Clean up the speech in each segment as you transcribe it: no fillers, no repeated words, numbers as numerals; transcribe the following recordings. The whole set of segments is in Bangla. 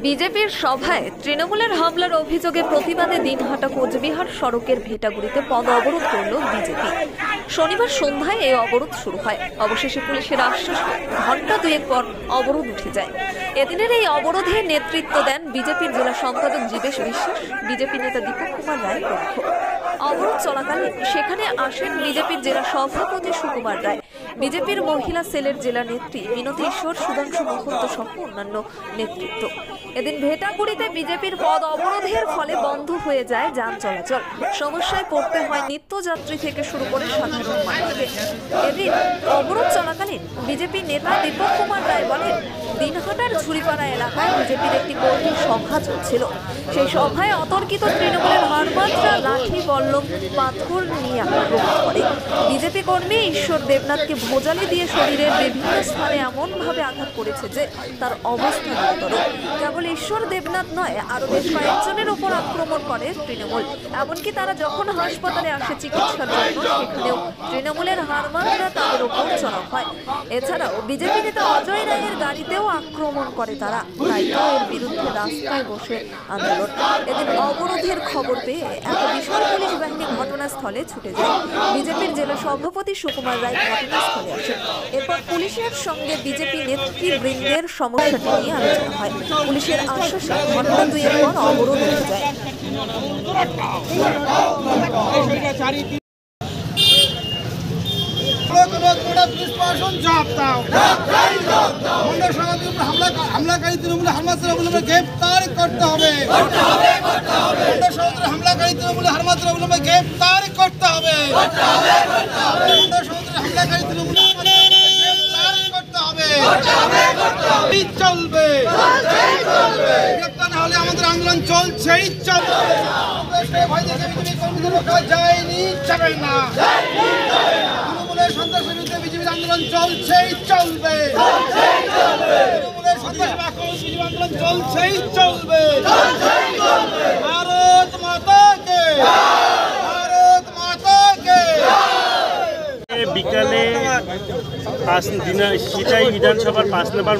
বিজেপির সভায় তৃণমূলের হামলার অভিযোগে প্রতিবাদে দিনহাটা কোচবিহার সড়কের ভেটাগুড়িতে পদ অবরোধ করল বিজেপি। শনিবার সন্ধ্যায় এই অবরোধ শুরু হয়। অবশেষে পুলিশের আশ্বাসে ঘণ্টা দুয়েক পর অবরোধ উঠে যায়। এদিনের এই অবরোধে নেতৃত্ব দেন বিজেপির জেলা সম্পাদক জীবেশ বিশ্বাস, বিজেপি নেতা দীপক কুমার রায় প্রমুখ। অবরোধ চলাকালীন সেখানে আসেন বিজেপির জেলা সভাপতি সুকুমার রায়, বিজেপির মহিলা সেলের জেলা নেত্রী মিনতি ঈশ্বর, সুধাংশু মহন্ত সহ অন্যান্য নেতৃত্ব। এদিন ভেটাগুড়িতে বিজেপির পদ অবরোধের ফলে বন্ধ হয়ে যায় যান চলাচল। সমস্যায় পড়তে হয় নিত্যযাত্রী থেকে শুরু করে সাধারণ মানুষকে। এদিন অবরোধ চলাকালীন বিজেপি নেতা দীপক কুমার রায় বলেন, দিনহাটার ঝুড়িপাড়া এলাকায় বিজেপির একটি কর্মী সভা চলছিল। সেই সভায় অতর্কিত তৃণমূলের হারমাত্রা লাঠি, বল্লম, পাথর নিয়ে আক্রমণ করে। বিজেপি কর্মী ঈশ্বর দেবনাথকে ভোজালি দিয়ে শরীরের বিভিন্ন স্থানে এমনভাবে আঘাত করেছে যে তার অবস্থা গুরুতর। কেবল ঈশ্বর দেবনাথ নয়, আরো বেশ কয়েকজনের উপর আক্রমণ করে তৃণমূল। এমনকি তারা যখন হাসপাতালে আসে চিকিৎসার জন্য, সেখানেও তৃণমূলের হারমাত্রা তাদের উপর চড়াও হয়। এছাড়াও বিজেপি নেতা অজয় রায়ের গাড়িতেও আক্রমণ করে তারা। তাই এর বিরুদ্ধে রাস্তায় বসে আন্দোলন। এদিন অবরোধের খবর পেয়ে এত বিশাল পুলিশ বাহিনী ঘটনাস্থলে ছুটে যায়। বিজেপির জেলা সভাপতি সুকুমার রায় ঘটনাস্থলে আসেন। এরপর পুলিশের সঙ্গে বিজেপি নেতৃবৃন্দের সমস্যাটি নিয়ে আলোচনা হয়। পুলিশের আশ্বাসে ঘণ্টা দুয়েক পর অবরোধ উঠে যায়। হামলাকারী তৃণমূল হারমাত্রা অবলম্বনে গ্রেফতার করতে হবে। হামলাকারী তৃণমূল হারমাত্রা অবলম্বনে গ্রেফতার করতে হবে। হামলাকারী তৃণমূল গ্রেফতার করতে হবে। চলবে, গ্রেফতার না হলে আমাদের আন্দোলন চলছেই চলবে। যায়নি, যাবে না। তৃণমূলের সন্ত্রাসের বিরুদ্ধে বিজেপির আন্দোলন চলছেই চলবে। তৃণমূলের সন্ত্রাসের আন্দোলন চলছেই চলবে। ভারত মাতাকে, ভারত মাতাকে। বিকালে সিটাই বিধানসভার 5 নম্বর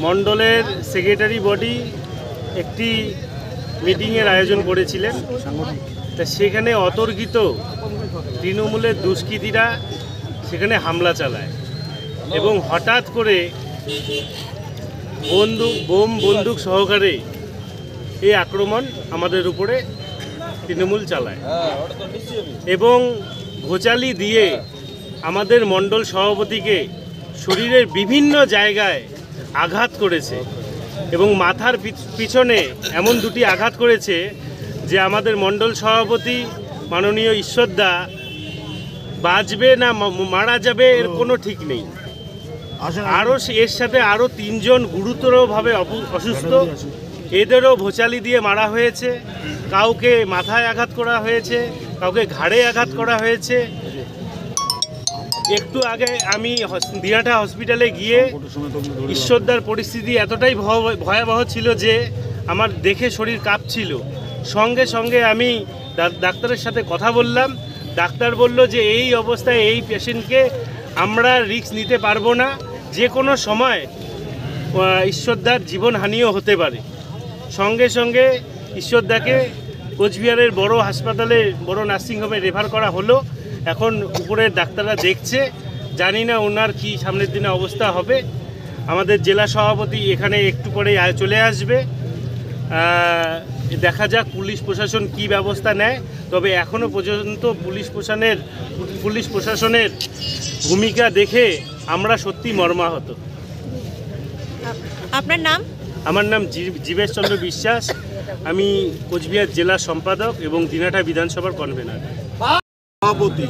মণ্ডলের সেক্রেটারি বডি একটি মিটিংয়ের আয়োজন করেছিলেন। তা সেখানে অতর্কিত তৃণমূলের দুষ্কৃতীরা সেখানে হামলা চালায় এবং হঠাৎ করে বন্দুক সহকারে এই আক্রমণ আমাদের উপরে তৃণমূল চালায় এবং ভোজালি দিয়ে আমাদের মণ্ডল সভাপতিকে শরীরের বিভিন্ন জায়গায় আঘাত করেছে এবং মাথার পিছনে এমন দুটি আঘাত করেছে যে আমাদের মণ্ডল সভাপতি মাননীয় ঈশ্বরদা বাঁচবে না মারা যাবে এর কোনো ঠিক নেই। আরও এর সাথে আরও 3 জন গুরুতরভাবে অসুস্থ, এদেরও ভোচালি দিয়ে মারা হয়েছে। কাউকে মাথায় আঘাত করা হয়েছে, কাউকে ঘাড়ে আঘাত করা হয়েছে। একটু আগে আমি দিনাটা হসপিটালে গিয়ে ঈশ্বরদার পরিস্থিতি এতটাই ভয়াবহ ছিল যে আমার দেখে শরীর কাঁপছিল। সঙ্গে সঙ্গে আমি ডাক্তারের সাথে কথা বললাম। ডাক্তার বলল যে এই অবস্থায় এই পেশেন্টকে আমরা রিস্ক নিতে পারবো না, যে কোনো সময় ঈশ্বরদার জীবনহানিও হতে পারে। সঙ্গে সঙ্গে ঈশ্বরদাকে কোচবিহারের বড় হাসপাতালে, বড় নার্সিংহোমে রেফার করা হলো। এখন উপরের ডাক্তাররা দেখছে, জানি না ওনার কি সামনের দিনে অবস্থা হবে। আমাদের জেলা সভাপতি এখানে একটু পরে চলে আসবে। দেখা যাক পুলিশ প্রশাসন কি ব্যবস্থা নেয়। তবে এখনও পর্যন্ত পুলিশ প্রশাসনের ভূমিকা দেখে আমরা সত্যি মর্মাহত। আপনার নাম? আমার নাম জীবেশ চন্দ্র বিশ্বাস। আমি কোচবিহার জেলা সম্পাদক এবং দিনাটা বিধানসভার কনভেনার। সভাপতি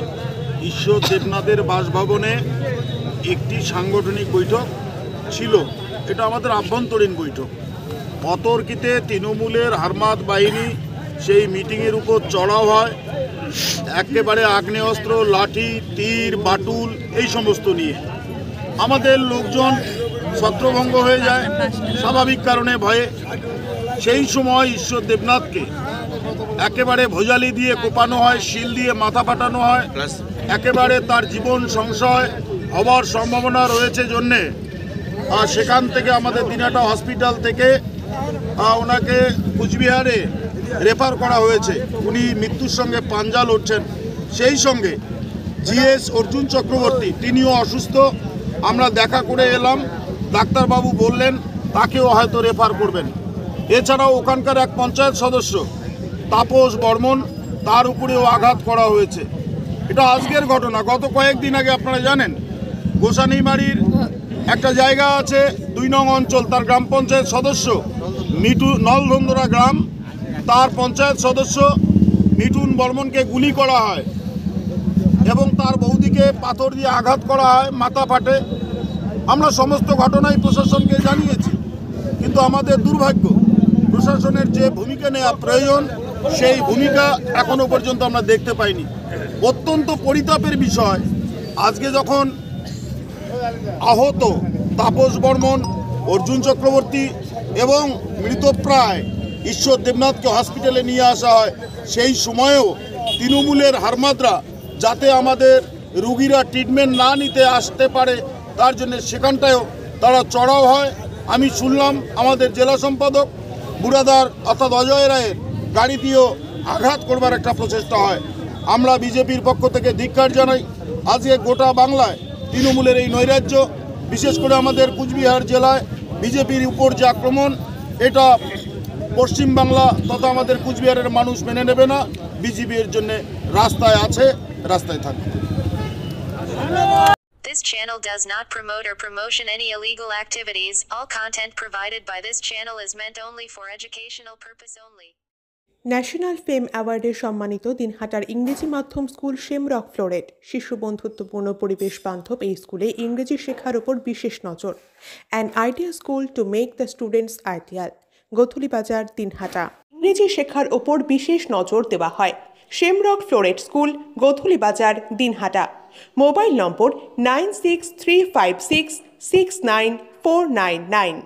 ঈশ্বর দেবনাথের বাসভবনে একটি সাংগঠনিক বৈঠক ছিল। এটা আমাদের আভ্যন্তরীণ বৈঠক। অতর্কিতে তৃণমূলের হারমাত বাহিনী সেই মিটিংয়ের উপর চড়াও হয়, একেবারে আগ্নেয়াস্ত্র, লাঠি, তীর, বাটুল এই সমস্ত নিয়ে। আমাদের লোকজন ছত্রভঙ্গ হয়ে যায় স্বাভাবিক কারণে, ভয়ে। সেই সময় ঈশ্বর দেবনাথকে একেবারে ভোজালি দিয়ে কোপানো হয়, শিল দিয়ে মাথা ফাটানো হয়, একেবারে তার জীবন সংশয় হওয়ার সম্ভাবনা রয়েছে জন্যে সেখান থেকে আমাদের দিনহাটা হসপিটাল থেকে ওনাকে কুচবিহারে রেফার করা হয়েছে। উনি মৃত্যুর সঙ্গে পাঞ্জা লড়ছেন। সেই সঙ্গে জিএস অর্জুন চক্রবর্তী, তিনিও অসুস্থ। আমরা দেখা করে এলাম, ডাক্তারবাবু বললেন তাকেও হয়তো রেফার করবেন। এছাড়াও ওখানকার এক পঞ্চায়েত সদস্য তাপস বর্মন, তার উপরেও আঘাত করা হয়েছে। এটা আজকের ঘটনা। গত কয়েকদিন আগে আপনারা জানেন গোসানিমারির একটা জায়গা আছে 2 নং অঞ্চল, তার গ্রাম পঞ্চায়েত সদস্য নলধন্দরা গ্রাম, তার পঞ্চায়েত সদস্য মিঠুন বর্মনকে গুলি করা হয় এবং তার বৌদিকে পাথর দিয়ে আঘাত করা হয়, মাথা ফাটে। আমরা সমস্ত ঘটনাই প্রশাসনকে জানিয়েছি, কিন্তু আমাদের দুর্ভাগ্য প্রশাসনের যে ভূমিকা নেওয়া প্রয়োজন সেই ভূমিকা এখনো পর্যন্ত আমরা দেখতে পাইনি। অত্যন্ত পরিতাপের বিষয়, আজকে যখন আহত তাপস বর্মন, অর্জুন চক্রবর্তী এবং মৃতপ্রায় ঈশ্বর দেবনাথকে হসপিটালে নিয়ে আসা হয়, সেই সময়েও তৃণমূলের হারমাদরা যাতে আমাদের রুগীরা ট্রিটমেন্ট না নিতে আসতে পারে তার জন্য সেখানটায়ও তারা চড়াও হয়। আমি শুনলাম আমাদের জেলা সম্পাদক বুড়াদার অর্থাৎ অজয় রায়ের গাড়ি দিয়েও আঘাত করবার একটা প্রচেষ্টা হয়। আমরা বিজেপির পক্ষ থেকে ধিক্কার জানাই। আজকে গোটা বাংলায় তৃণমূলের এই নৈরাজ্য, বিশেষ করে আমাদের কুচবিহার জেলায় বিজেপির উপর যে আক্রমণ, এটা পশ্চিমবাংলা তথা আমাদের কুচবিহারের মানুষ মেনে নেবে না। বিজেপির জন্য রাস্তায় আছে, রাস্তায় থাকবে। This channel does not promote or promotion any illegal activities. All content provided by this channel is meant only for educational purpose only. National fame অ্যাওয়ার্ডে সম্মানিত দিনহাটার ইংরেজি মাধ্যম স্কুল শেমরক ফ্লোরেট। শিশু বন্ধুত্বপূর্ণ পরিবেশ বান্ধব এই স্কুলে ইংরেজি শেখার ওপর বিশেষ নজর। An idea school to make the students ideal. Gothuli Bazar, Dinhata. ইংরেজি শেখার ওপর বিশেষ নজর দেওয়া হয়। Shamrock floret school, গথুলি Bazar, Dinhata. Mobile নম্বর 9635669499।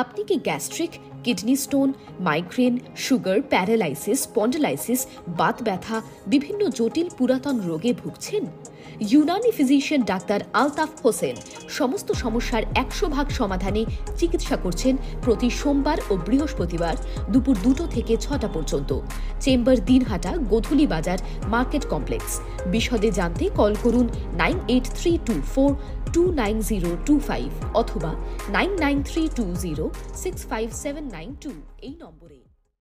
আপনি কি gastric, kidney stone, migraine, sugar, paralysis, spondylosis, Baat ব্যথা, বিভিন্ন জটিল পুরাতন রোগে ভুগছেন? ইউনানি ফিজিশিয়ান ডাক্তার আলতাফ হোসেন সমস্ত সমস্যার 100% সমাধানে চিকিৎসা করছেন প্রতি সোমবার ও বৃহস্পতিবার দুপুর 2টো থেকে 6টা পর্যন্ত। চেম্বার দিনহাটা, গোধূলি বাজার, মার্কেট কমপ্লেক্স। বিশদে জানতে কল করুন 9832429025 অথবা 9932065792 এই নম্বরে।